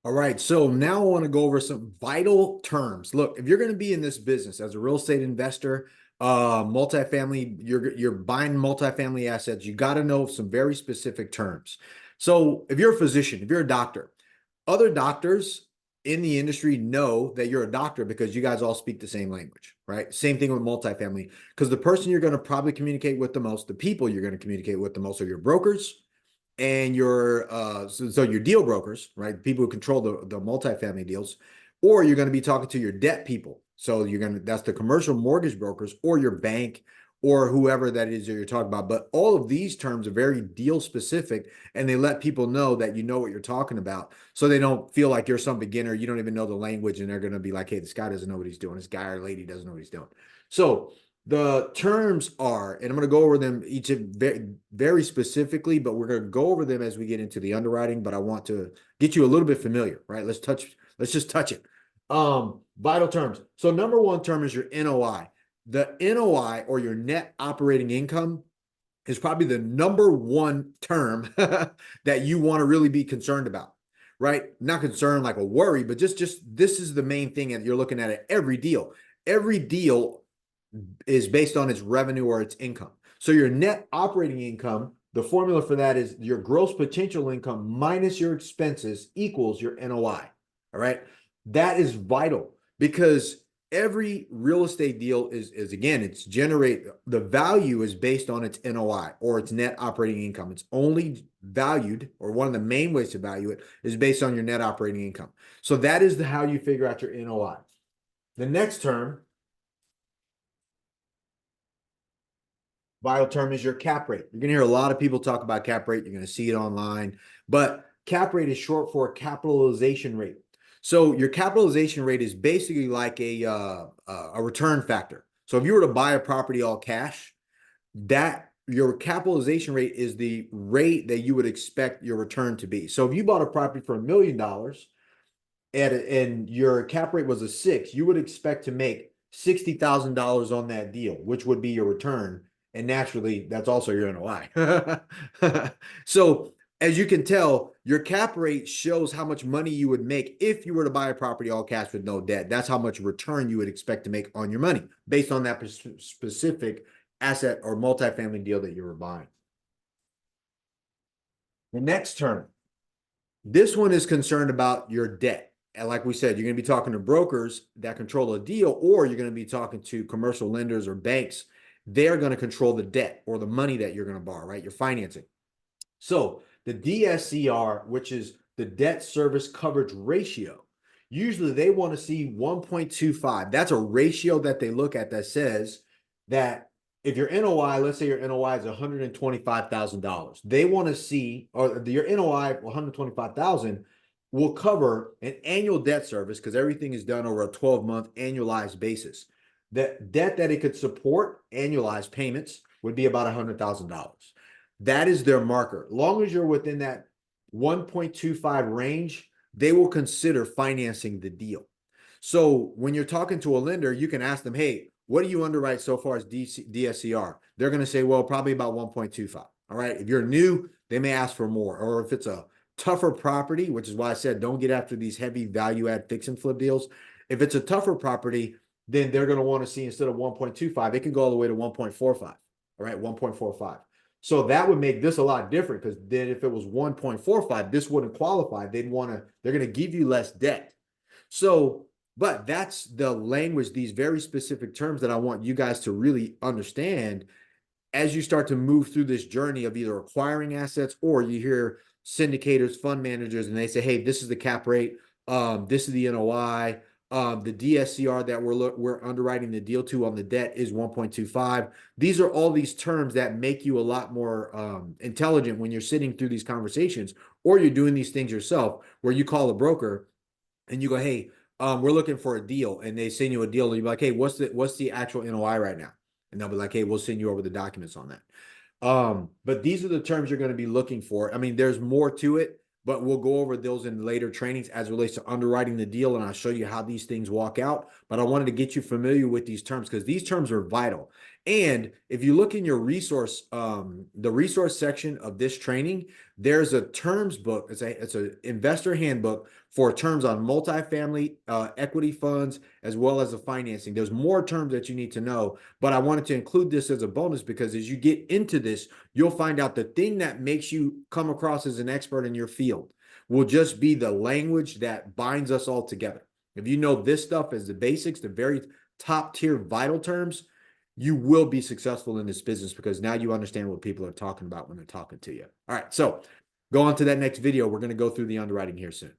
All right, so now I want to go over some vital terms. Look, if you're going to be in this business as a real estate investor, multifamily, you're buying multifamily assets, you got to know some very specific terms. So if you're a physician, if you're a doctor, other doctors in the industry know that you're a doctor because you guys all speak the same language, right? Same thing with multifamily, because the person you're going to probably communicate with the most, the people you're going to communicate with the most are your brokers and your so your deal brokers, right? People who control the multifamily deals, or you're going to be talking to your debt people. So you're going to that's the commercial mortgage brokers or your bank or whoever that is that you're talking about. But all of these terms are very deal specific and they let people know that you know what you're talking about. So they don't feel like you're some beginner, you don't even know the language, and they're going to be like, hey, this guy doesn't know what he's doing. This guy or lady doesn't know what he's doing. So the terms are, and I'm going to go over them each very, very specifically, but we're going to go over them as we get into the underwriting. But I want to get you a little bit familiar, right? Let's just touch it. Vital terms. So number one term is your NOI. The NOI, or your net operating income, is probably the number one term that you want to really be concerned about, right? Not concerned like a worry, but just this is the main thing that you're looking at every deal. Every deal is based on its revenue or its income. So your net operating income, the formula for that is your gross potential income minus your expenses equals your NOI. All right. That is vital because every real estate deal is again, it's generate the value is based on its NOI or its net operating income. It's only valued, or one of the main ways to value it is based on your net operating income. So that is how you figure out your NOI. The next term, vital term, is your cap rate. You're going to hear a lot of people talk about cap rate. You're going to see it online, but cap rate is short for capitalization rate. So your capitalization rate is basically like a return factor. So if you were to buy a property all cash, that your capitalization rate is the rate that you would expect your return to be. So if you bought a property for $1 million and your cap rate was a 6, you would expect to make $60,000 on that deal, which would be your return. And naturally, that's also your NOI. So as you can tell, your cap rate shows how much money you would make if you were to buy a property all cash with no debt. That's how much return you would expect to make on your money based on that specific asset or multifamily deal that you were buying. The next term, this one is concerned about your debt. And like we said, you're going to be talking to brokers that control a deal, or you're going to be talking to commercial lenders or banks. They're going to control the debt or the money that you're going to borrow, right? You're financing. So the DSCR, which is the debt service coverage ratio, usually they want to see 1.25. That's a ratio that they look at that says that if your NOI, let's say your NOI is $125,000, they want to see, or your NOI 125,000 will cover an annual debt service because everything is done over a 12-month annualized basis. The debt that it could support, annualized payments, would be about $100,000. That is their marker. Long as you're within that 1.25 range, they will consider financing the deal. So when you're talking to a lender, you can ask them, hey, what do you underwrite so far as DSCR? They're going to say, well, probably about 1.25. All right. If you're new, they may ask for more. Or if it's a tougher property, which is why I said don't get after these heavy value add fix and flip deals. If it's a tougher property, then they're going to want to see, instead of 1.25, it can go all the way to 1.45. All right. 1.45. So that would make this a lot different, because then if it was 1.45, this wouldn't qualify. They're going to give you less debt. So, but that's the language, these very specific terms that I want you guys to really understand as you start to move through this journey of either acquiring assets, or you hear syndicators, fund managers, and they say, hey, this is the cap rate. This is the NOI. The DSCR that we're underwriting the deal to on the debt is 1.25. These are all these terms that make you a lot more intelligent when you're sitting through these conversations, or you're doing these things yourself, where you call a broker and you go, hey, we're looking for a deal, and they send you a deal, and you're like, hey, what's the actual NOI right now? And they'll be like, hey, we'll send you over the documents on that. But these are the terms you're going to be looking for. I mean, there's more to it, but we'll go over those in later trainings as it relates to underwriting the deal, and I'll show you how these things walk out. But I wanted to get you familiar with these terms because these terms are vital. And if you look in your resource, the resource section of this training, there's a terms book. It's a investor handbook for terms on multifamily equity funds as well as the financing. There's more terms that you need to know, but I wanted to include this as a bonus because as you get into this, you'll find out the thing that makes you come across as an expert in your field will just be the language that binds us all together. If you know this stuff as the basics, the very top tier vital terms, you will be successful in this business because now you understand what people are talking about when they're talking to you. All right, so go on to that next video. We're going to go through the underwriting here soon.